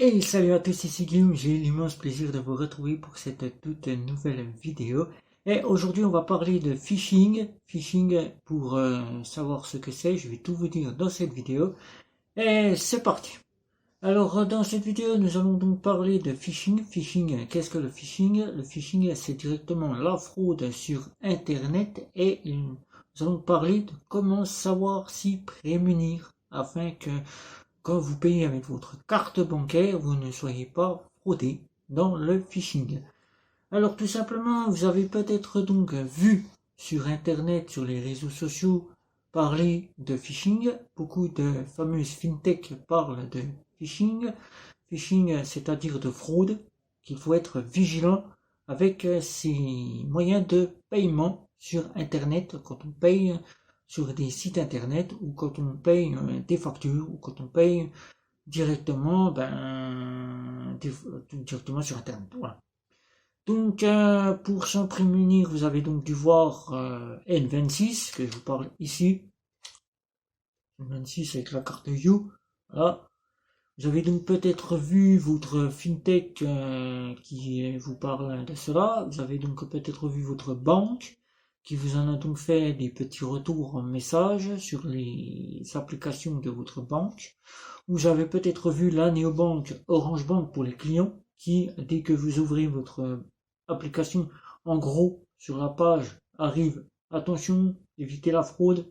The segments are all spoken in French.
Et salut à tous, ici Guillaume, j'ai l'immense plaisir de vous retrouver pour cette toute nouvelle vidéo. Et aujourd'hui on va parler de phishing. Phishing pour savoir ce que c'est, je vais tout vous dire dans cette vidéo. Et c'est parti. Alors dans cette vidéo nous allons donc parler de phishing. Phishing, qu'est-ce que le phishing? Le phishing c'est directement la fraude sur internet et nous allons parler de comment savoir s'y prémunir afin que quand vous payez avec votre carte bancaire, vous ne soyez pas fraudé dans le phishing. Alors tout simplement, vous avez peut-être donc vu sur internet, sur les réseaux sociaux, parler de phishing. Beaucoup de fameuses fintech parlent de phishing. Phishing, c'est-à-dire de fraude, qu'il faut être vigilant avec ces moyens de paiement sur internet quand on paye sur des sites internet ou quand on paye des factures ou quand on paye directement, directement sur internet. Voilà. Donc pour s'en prémunir, vous avez donc dû voir N26 que je vous parle ici. N26 avec la carte You. Voilà. Vous avez donc peut-être vu votre fintech qui vous parle de cela. Vous avez donc peut-être vu votre banque qui vous en a donc fait des petits retours en message sur les applications de votre banque. Vous avez peut-être vu la néobanque Orange Bank pour les clients qui, dès que vous ouvrez votre application, en gros, sur la page arrive attention, évitez la fraude,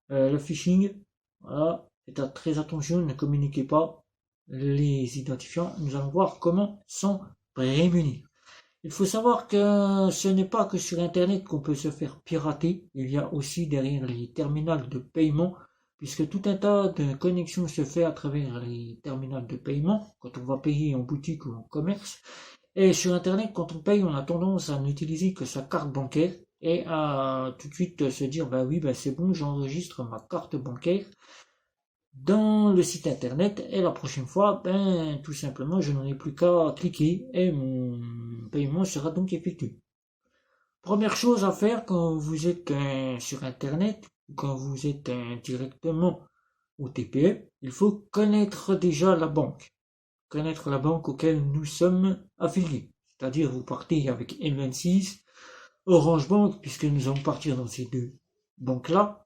le phishing. Voilà, faites très attention, ne communiquez pas les identifiants. Nous allons voir comment s'en prémunir. Il faut savoir que ce n'est pas que sur internet qu'on peut se faire pirater, il y a aussi derrière les terminals de paiement, puisque tout un tas de connexions se fait à travers les terminals de paiement, quand on va payer en boutique ou en commerce. Et sur internet, quand on paye, on a tendance à n'utiliser que sa carte bancaire et à tout de suite se dire, bah oui, bah c'est bon, j'enregistre ma carte bancaire dans le site internet et la prochaine fois, tout simplement, je n'en ai plus qu'à cliquer et mon paiement sera donc effectué. Première chose à faire quand vous êtes sur internet ou quand vous êtes directement au TPE, il faut connaître déjà la banque. Connaître la banque auquel nous sommes affiliés. C'est-à-dire vous partez avec M26, Orange Bank, puisque nous allons partir dans ces deux banques-là.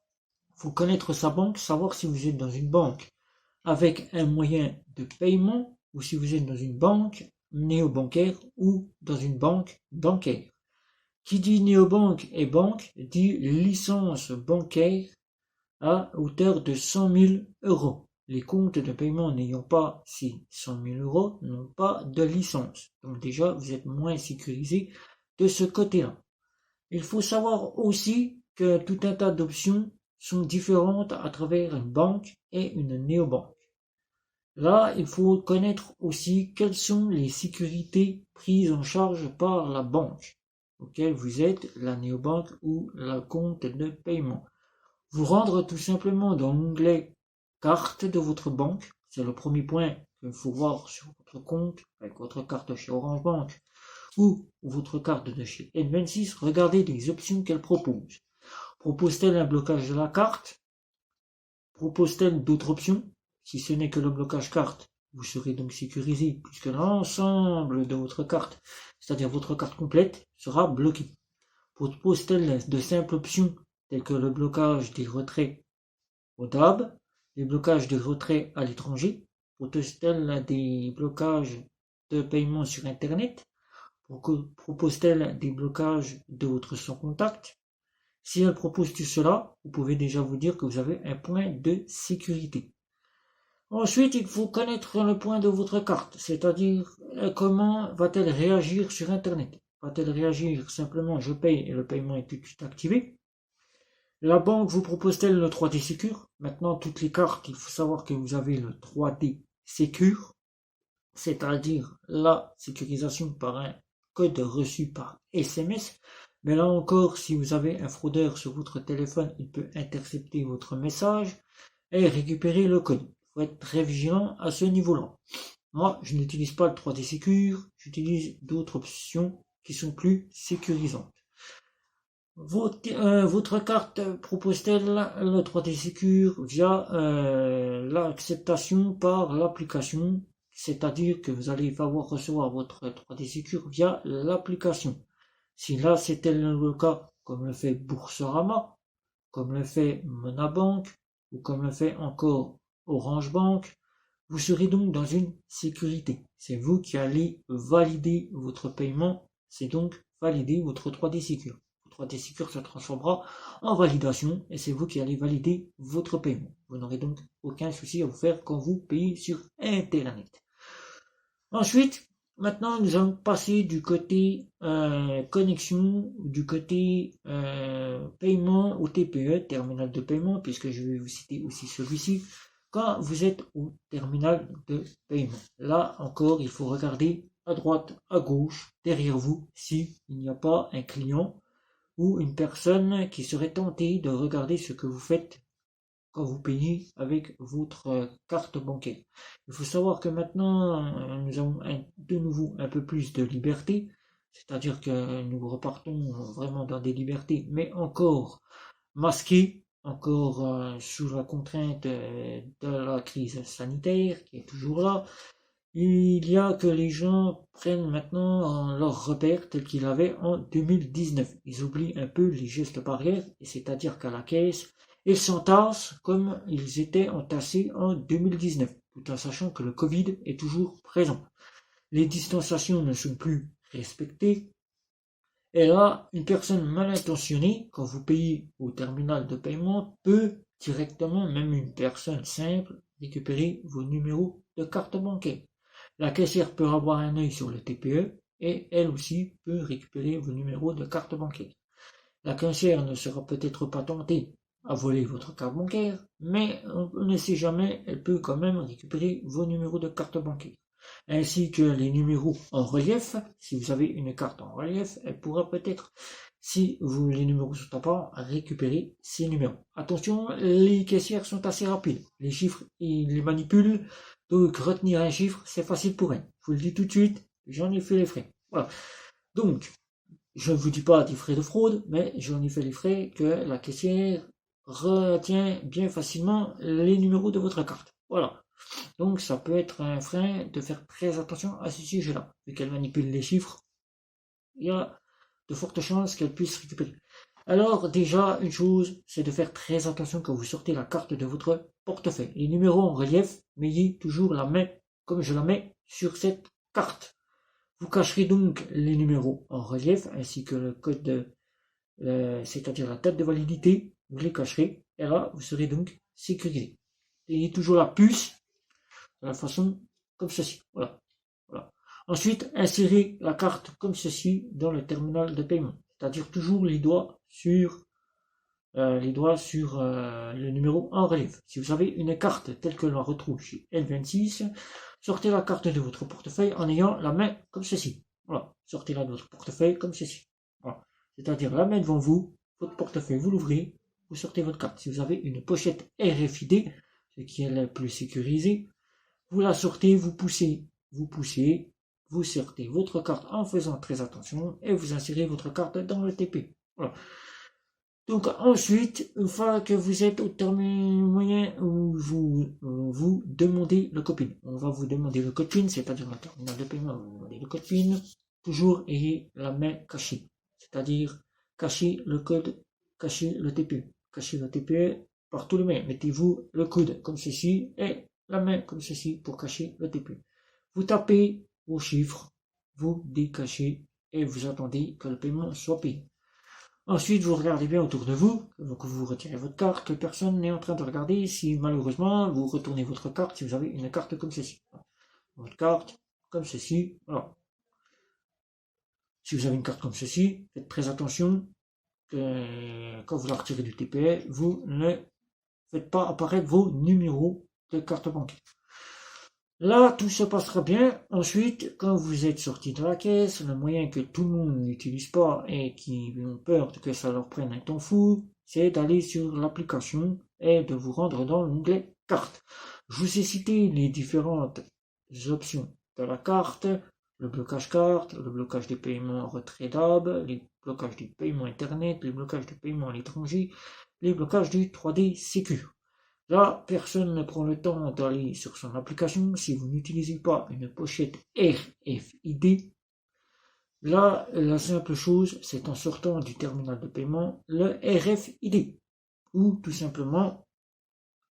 Il faut connaître sa banque, savoir si vous êtes dans une banque avec un moyen de paiement ou si vous êtes dans une banque néobancaire ou dans une banque bancaire. Qui dit néobanque et banque dit licence bancaire à hauteur de 100 000 euros. Les comptes de paiement n'ayant pas ces 100 000 euros n'ont pas de licence. Donc déjà, vous êtes moins sécurisé de ce côté-là. Il faut savoir aussi que tout un tas d'options sont différentes à travers une banque et une néobanque. Là, il faut connaître aussi quelles sont les sécurités prises en charge par la banque auquel vous êtes, la néobanque ou le compte de paiement. Vous rendre tout simplement dans l'onglet carte de votre banque. C'est le premier point qu'il faut voir sur votre compte avec votre carte chez Orange Bank ou votre carte de chez N26. Regardez les options qu'elle propose. Propose-t-elle un blocage de la carte? Propose-t-elle d'autres options? Si ce n'est que le blocage carte, vous serez donc sécurisé puisque l'ensemble de votre carte, c'est-à-dire votre carte complète, sera bloquée. Propose-t-elle de simples options telles que le blocage des retraits au DAB, les blocages de retraits à l'étranger? Propose-t-elle des blocages de paiement sur Internet? Propose-t-elle des blocages de votre sans contact? Si elle propose tout cela, vous pouvez déjà vous dire que vous avez un point de sécurité. Ensuite, il faut connaître le point de votre carte, c'est-à-dire comment va-t-elle réagir sur Internet. Va-t-elle réagir simplement je paye et le paiement est tout de suite activé? La banque vous propose-t-elle le 3D Secure? Maintenant, toutes les cartes, il faut savoir que vous avez le 3D Secure, c'est-à-dire la sécurisation par un code reçu par SMS. Mais là encore, si vous avez un fraudeur sur votre téléphone, il peut intercepter votre message et récupérer le code. Il faut être très vigilant à ce niveau-là. Moi, je n'utilise pas le 3D Secure, j'utilise d'autres options qui sont plus sécurisantes. Votre carte propose-t-elle le 3D Secure via l'acceptation par l'application c'est-à-dire que vous allez pouvoir recevoir votre 3D Secure via l'application. Si là c'était le cas, comme le fait Boursorama, comme le fait Monabank, ou comme le fait encore Orange Bank, vous serez donc dans une sécurité. C'est vous qui allez valider votre paiement, c'est donc valider votre 3D Secure. Votre 3D Secure se transformera en validation et c'est vous qui allez valider votre paiement. Vous n'aurez donc aucun souci à vous faire quand vous payez sur Internet. Ensuite, maintenant nous allons passer du côté connexion, du côté paiement au TPE, terminal de paiement, puisque je vais vous citer aussi celui-ci. Quand vous êtes au terminal de paiement, là encore il faut regarder à droite, à gauche, derrière vous, s'il n'y a pas un client ou une personne qui serait tentée de regarder ce que vous faites quand vous payez avec votre carte bancaire. Il faut savoir que maintenant, nous avons de nouveau un peu plus de liberté, c'est-à-dire que nous repartons vraiment dans des libertés, mais encore masquées, encore sous la contrainte de la crise sanitaire qui est toujours là. Il y a que les gens prennent maintenant leurs repères tels qu'ils l'avaient en 2019. Ils oublient un peu les gestes barrières, c'est-à-dire qu'à la caisse, ils s'entassent comme ils étaient entassés en 2019, tout en sachant que le Covid est toujours présent. Les distanciations ne sont plus respectées. Et là, une personne mal intentionnée, quand vous payez au terminal de paiement, peut directement, même une personne simple, récupérer vos numéros de carte bancaire. La caissière peut avoir un œil sur le TPE et elle aussi peut récupérer vos numéros de carte bancaire. La caissière ne sera peut-être pas tentée à voler votre carte bancaire, mais on ne sait jamais, elle peut quand même récupérer vos numéros de carte bancaire. Ainsi que les numéros en relief. Si vous avez une carte en relief, elle pourra peut-être, si les numéros sont à part, récupérer ces numéros. Attention, les caissières sont assez rapides. Les chiffres, ils les manipulent. Donc retenir un chiffre, c'est facile pour elles. Je vous le dis tout de suite, j'en ai fait les frais. Voilà. Donc, je ne vous dis pas des frais de fraude, mais j'en ai fait les frais que la caissière retient bien facilement les numéros de votre carte. Voilà. Donc ça peut être un frein de faire très attention à ce sujet-là. Vu qu'elle manipule les chiffres, il y a de fortes chances qu'elle puisse récupérer. Alors déjà, une chose, c'est de faire très attention quand vous sortez la carte de votre portefeuille. Les numéros en relief, ayez toujours la main comme je la mets sur cette carte. Vous cacherez donc les numéros en relief ainsi que le code, c'est-à-dire la date de validité, vous les cacherez et là vous serez donc sécurisé. Ayez toujours la puce de la façon comme ceci. Voilà. Ensuite, insérez la carte comme ceci dans le terminal de paiement, c'est-à-dire toujours les doigts sur le numéro en relief. Si vous avez une carte telle que l'on retrouve chez L26, sortez la carte de votre portefeuille en ayant la main comme ceci. Voilà, sortez-la de votre portefeuille comme ceci. Voilà. C'est-à-dire la main devant vous, votre portefeuille, vous l'ouvrez, vous sortez votre carte. Si vous avez une pochette RFID, ce qui est la plus sécurisée, vous la sortez, vous poussez, vous sortez votre carte en faisant très attention et vous insérez votre carte dans le TP. Voilà. Donc ensuite, une fois que vous êtes au terminal moyen, vous demandez le code PIN. On va vous demander le code PIN, c'est-à-dire le terminal de paiement, vous demandez le code PIN. Toujours ayez la main cachée, c'est-à-dire cachez le code, cachez le TPE. Cachez le TPE par tous les moyens. Mettez-vous le coude comme ceci et la main comme ceci pour cacher le TPE. Vous tapez vos chiffres, vous décachez et vous attendez que le paiement soit payé. Ensuite, vous regardez bien autour de vous, donc vous retirez votre carte, que personne n'est en train de regarder. Si malheureusement, vous retournez votre carte, si vous avez une carte comme ceci. Votre carte, comme ceci, voilà. Si vous avez une carte comme ceci, faites très attention que quand vous la retirez du TPE, vous ne faites pas apparaître vos numéros de carte bancaire. Là, tout se passera bien. Ensuite, quand vous êtes sorti de la caisse, le moyen que tout le monde n'utilise pas et qui ont peur que ça leur prenne un temps fou, c'est d'aller sur l'application et de vous rendre dans l'onglet carte. Je vous ai cité les différentes options de la carte, le blocage carte, le blocage des paiements retraitables, les blocages du paiement internet, les blocages du paiement à l'étranger, les blocages du 3D Secure. Là, personne ne prend le temps d'aller sur son application si vous n'utilisez pas une pochette RFID. Là, la simple chose, c'est en sortant du terminal de paiement, le RFID, ou tout simplement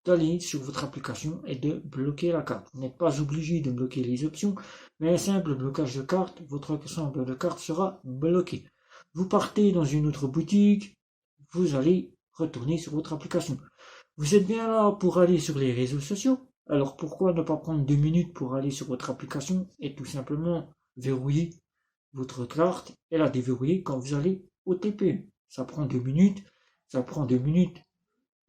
d'aller sur votre application et de bloquer la carte. Vous n'êtes pas obligé de bloquer les options, mais un simple blocage de carte, votre ensemble de cartes sera bloqué. Vous partez dans une autre boutique, vous allez retourner sur votre application. Vous êtes bien là pour aller sur les réseaux sociaux, alors pourquoi ne pas prendre 2 minutes pour aller sur votre application et tout simplement verrouiller votre carte et la déverrouiller quand vous allez au TPE. Ça prend 2 minutes, ça prend 2 minutes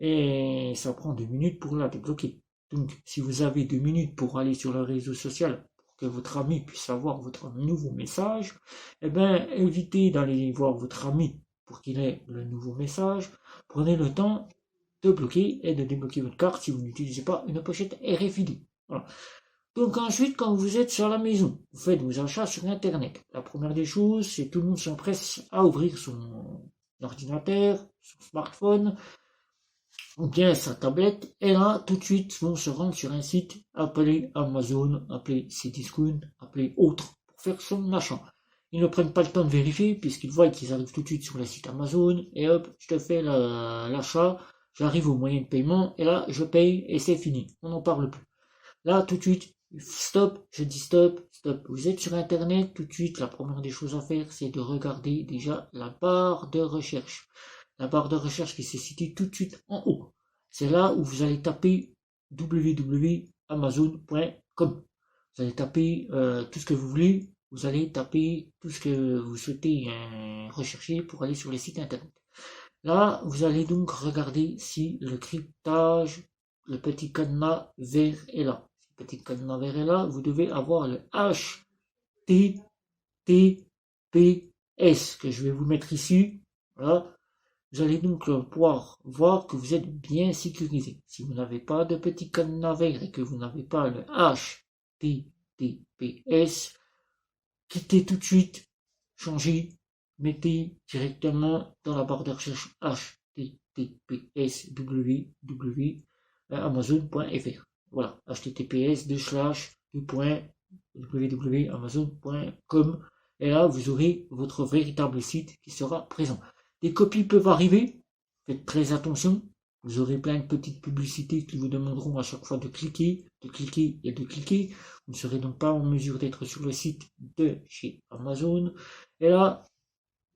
et ça prend 2 minutes pour la débloquer. Donc si vous avez 2 minutes pour aller sur le réseau social pour que votre ami puisse avoir votre nouveau message, eh bien évitez d'aller voir votre ami pour qu'il ait le nouveau message. Prenez le temps de bloquer et de débloquer votre carte si vous n'utilisez pas une pochette RFID. Voilà. Donc ensuite, quand vous êtes sur la maison, vous faites vos achats sur Internet. La première des choses, c'est tout le monde s'empresse à ouvrir son ordinateur, son smartphone, ou bien sa tablette, et là, tout de suite, vont se rendre sur un site appelé Amazon, appelé Cdiscount, appelé autre, pour faire son achat. Ils ne prennent pas le temps de vérifier, puisqu'ils voient qu'ils arrivent tout de suite sur le site Amazon, et hop, je te fais l'achat, j'arrive au moyen de paiement, et là, je paye, et c'est fini. On n'en parle plus. Là, tout de suite, stop, je dis stop, stop. Vous êtes sur Internet, tout de suite, la première des choses à faire, c'est de regarder déjà la barre de recherche. La barre de recherche qui se situe tout de suite en haut. C'est là où vous allez taper www.amazon.com. Vous allez taper tout ce que vous voulez, vous allez taper tout ce que vous souhaitez rechercher pour aller sur les sites Internet. Là, vous allez donc regarder si le cryptage, le petit cadenas vert est là. Si le petit cadenas vert est là, vous devez avoir le HTTPS que je vais vous mettre ici. Voilà. Vous allez donc pouvoir voir que vous êtes bien sécurisé. Si vous n'avez pas de petit cadenas vert et que vous n'avez pas le HTTPS, quittez tout de suite, changez, mettez directement dans la barre de recherche https www.amazon.fr. Voilà, https://www.amazon.com, et là vous aurez votre véritable site qui sera présent. Des copies peuvent arriver, faites très attention. Vous aurez plein de petites publicités qui vous demanderont à chaque fois de cliquer et de cliquer. Vous ne serez donc pas en mesure d'être sur le site de chez Amazon. Et là,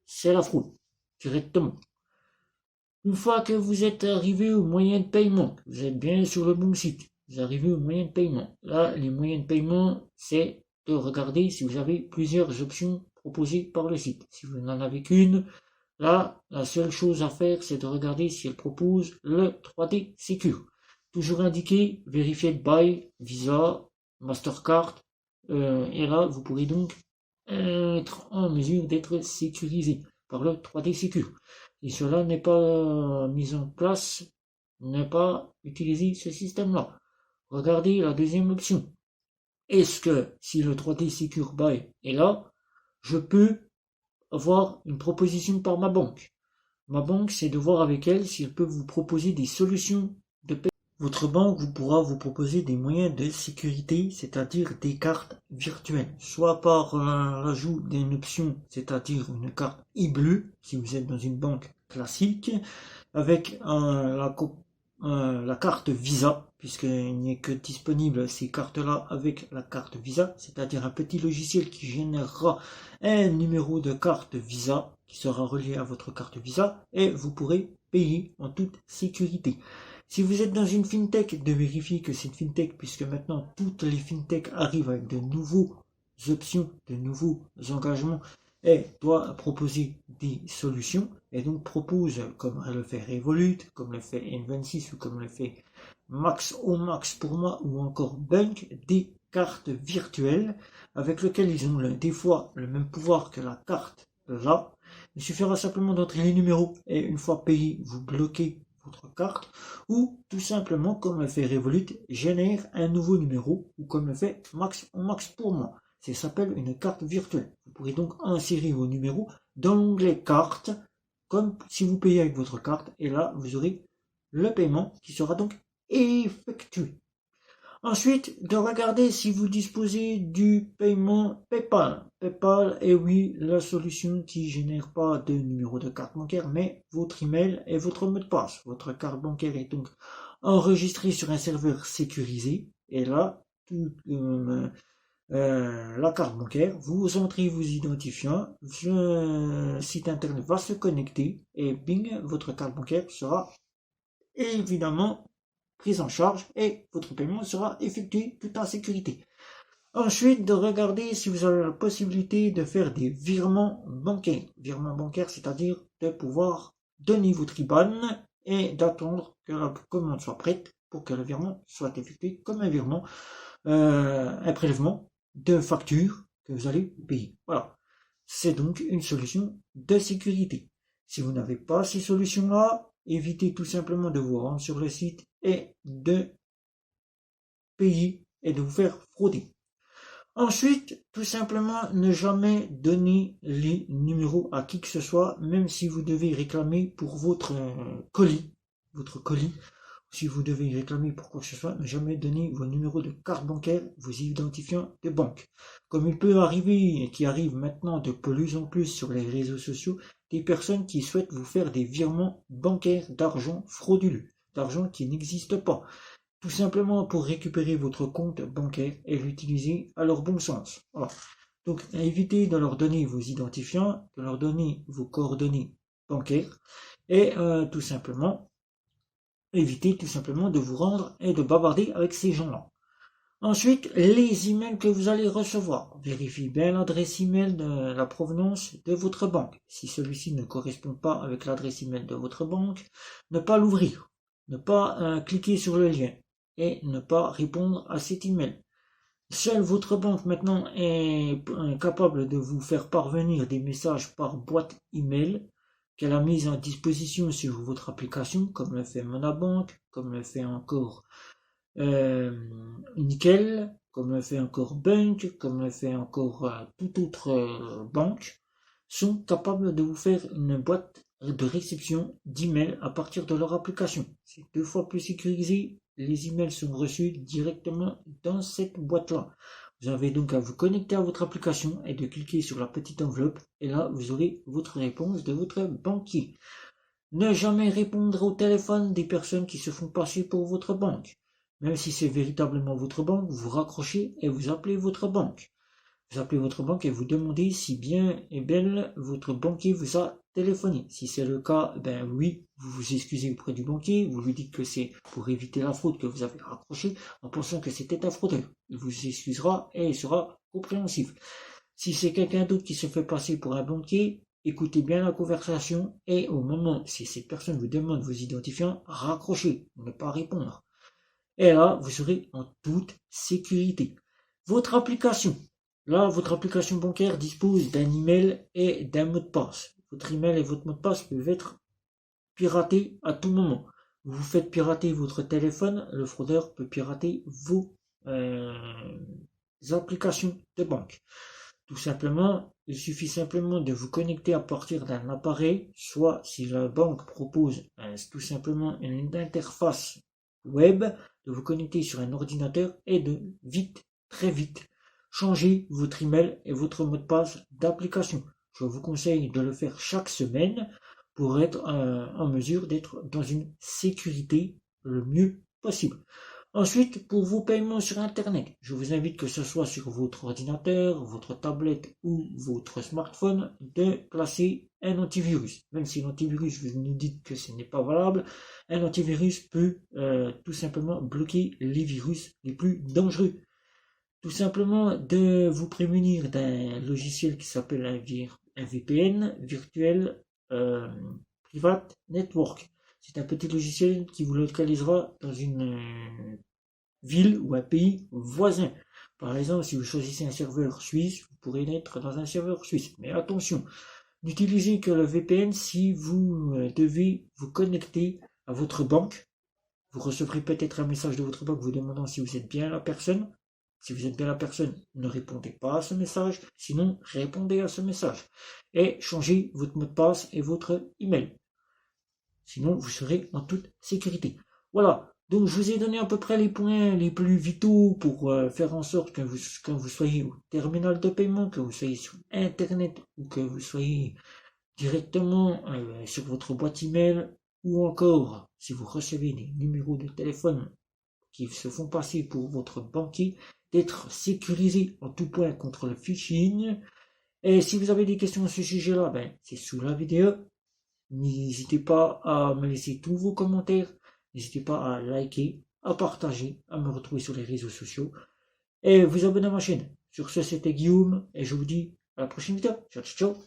c'est la fraude, directement. Une fois que vous êtes arrivé au moyen de paiement, vous êtes bien sur le bon site, vous arrivez au moyen de paiement. Là, les moyens de paiement, c'est de regarder si vous avez plusieurs options proposées par le site. Si vous n'en avez qu'une, là, la seule chose à faire, c'est de regarder si elle propose le 3D Secure. Toujours indiqué, Verified by Visa, Mastercard, et là, vous pourrez donc être en mesure d'être sécurisé par le 3D Secure. Si cela n'est pas mis en place, n'est pas utilisé ce système-là. Regardez la deuxième option. Est-ce que si le 3D Secure Buy est là, je peux avoir une proposition par ma banque? Ma banque, c'est de voir avec elle si elle peut vous proposer des solutions de paiement. Votre banque pourra vous proposer des moyens de sécurité, c'est-à-dire des cartes virtuelles, soit par l'ajout d'une option, c'est-à-dire une carte e-bleu, si vous êtes dans une banque classique, avec la carte Visa, puisqu'il n'est que disponible ces cartes-là avec la carte Visa, c'est-à-dire un petit logiciel qui générera un numéro de carte Visa qui sera relié à votre carte Visa, et vous pourrez payer en toute sécurité. Si vous êtes dans une fintech, de vérifier que c'est une fintech, puisque maintenant toutes les fintechs arrivent avec de nouvelles options, de nouveaux engagements, et doit proposer des solutions, et donc propose, comme le fait Revolut, comme le fait N26 ou comme le fait Max pour moi, ou encore Bunk, des cartes virtuelles avec lesquelles ils ont des fois le même pouvoir que la carte là. Il suffira simplement d'entrer les numéros et une fois payé, vous bloquez votre carte, ou tout simplement comme le fait Revolut, génère un nouveau numéro, ou comme le fait Max pour moi. Ça s'appelle une carte virtuelle. Vous pourrez donc insérer vos numéros dans l'onglet carte, comme si vous payez avec votre carte, et là vous aurez le paiement qui sera donc effectué. Ensuite, de regarder si vous disposez du paiement PayPal. PayPal est oui la solution qui génère pas de numéro de carte bancaire, mais votre email et votre mot de passe. Votre carte bancaire est donc enregistrée sur un serveur sécurisé. Et là, la carte bancaire, vous entrez vos identifiants, le site internet va se connecter et bing, votre carte bancaire sera évidemment prise en charge et votre paiement sera effectué tout en sécurité. Ensuite, de regarder si vous avez la possibilité de faire des virements bancaires. Virements bancaires, c'est-à-dire de pouvoir donner votre IBAN et d'attendre que la commande soit prête pour que le virement soit effectué comme un virement, un prélèvement de facture que vous allez payer. Voilà. C'est donc une solution de sécurité. Si vous n'avez pas ces solutions-là, évitez tout simplement de vous rendre sur le site et de payer et de vous faire frauder. Ensuite, tout simplement, ne jamais donner les numéros à qui que ce soit, même si vous devez réclamer pour votre colis, si vous devez réclamer pour quoi que ce soit, ne jamais donner vos numéros de carte bancaire, vos identifiants de banque. Comme il peut arriver, et qui arrive maintenant de plus en plus sur les réseaux sociaux, des personnes qui souhaitent vous faire des virements bancaires d'argent frauduleux, d'argent qui n'existe pas, tout simplement pour récupérer votre compte bancaire et l'utiliser à leur bon sens. Voilà. Donc, évitez de leur donner vos identifiants, de leur donner vos coordonnées bancaires, et tout simplement, évitez tout simplement de vous rendre et de bavarder avec ces gens-là. Ensuite, les emails que vous allez recevoir. Vérifiez bien l'adresse email de la provenance de votre banque. Si celui-ci ne correspond pas avec l'adresse email de votre banque, ne pas l'ouvrir. Ne pas cliquer sur le lien et ne pas répondre à cet email. Seule votre banque maintenant est capable de vous faire parvenir des messages par boîte email qu'elle a mise en disposition sur votre application, comme le fait Monabank, comme le fait encore Nickel, comme le fait encore Bank, comme le fait encore toute autre banque, sont capables de vous faire une boîte de réception d'email à partir de leur application. C'est 2 fois plus sécurisé. Les emails sont reçus directement dans cette boîte-là. Vous avez donc à vous connecter à votre application et de cliquer sur la petite enveloppe et là vous aurez votre réponse de votre banquier. Ne jamais répondre au téléphone des personnes qui se font passer pour votre banque. Même si c'est véritablement votre banque, vous raccrochez et vous appelez votre banque. Vous appelez votre banque et vous demandez si bien et belle votre banquier vous a téléphoné. Si c'est le cas, ben oui, vous vous excusez auprès du banquier, vous lui dites que c'est pour éviter la fraude que vous avez raccroché en pensant que c'était un fraudeur. Il vous excusera et il sera compréhensif. Si c'est quelqu'un d'autre qui se fait passer pour un banquier, écoutez bien la conversation et au moment, si cette personne vous demande vos identifiants, raccrochez, ne pas répondre. Et là, vous serez en toute sécurité. Votre application. Là, votre application bancaire dispose d'un email et d'un mot de passe. Votre email et votre mot de passe peuvent être piratés à tout moment. Vous faites pirater votre téléphone, le fraudeur peut pirater vos applications de banque. Tout simplement, il suffit simplement de vous connecter à partir d'un appareil, soit si la banque propose tout simplement une interface web, de vous connecter sur un ordinateur et de vite, très vite, changer votre email et votre mot de passe d'application. Je vous conseille de le faire chaque semaine pour être en mesure d'être dans une sécurité le mieux possible. Ensuite, pour vos paiements sur Internet, je vous invite que ce soit sur votre ordinateur, votre tablette ou votre smartphone, de placer un antivirus. Même si l'antivirus, vous nous dites que ce n'est pas valable, un antivirus peut tout simplement bloquer les virus les plus dangereux. Tout simplement de vous prémunir d'un logiciel qui s'appelle un VPN, Virtual Private Network. C'est un petit logiciel qui vous localisera dans une ville ou un pays voisin. Par exemple, si vous choisissez un serveur suisse, vous pourrez être dans un serveur suisse. Mais attention, n'utilisez que le VPN si vous devez vous connecter à votre banque. Vous recevrez peut-être un message de votre banque vous demandant si vous êtes bien la personne. Si vous êtes bien la personne, ne répondez pas à ce message. Sinon, répondez à ce message. Et changez votre mot de passe et votre email. Sinon, vous serez en toute sécurité. Voilà, Donc je vous ai donné à peu près les points les plus vitaux pour faire en sorte que quand vous soyez au terminal de paiement, que vous soyez sur Internet ou que vous soyez directement sur votre boîte email ou encore si vous recevez des numéros de téléphone qui se font passer pour votre banquier, d'être sécurisé en tout point contre le phishing. Et si vous avez des questions à ce sujet-là, ben, c'est sous la vidéo. N'hésitez pas à me laisser tous vos commentaires. N'hésitez pas à liker, à partager, à me retrouver sur les réseaux sociaux. Et vous abonner à ma chaîne. Sur ce, c'était Guillaume. Et je vous dis à la prochaine vidéo. Ciao, ciao, ciao.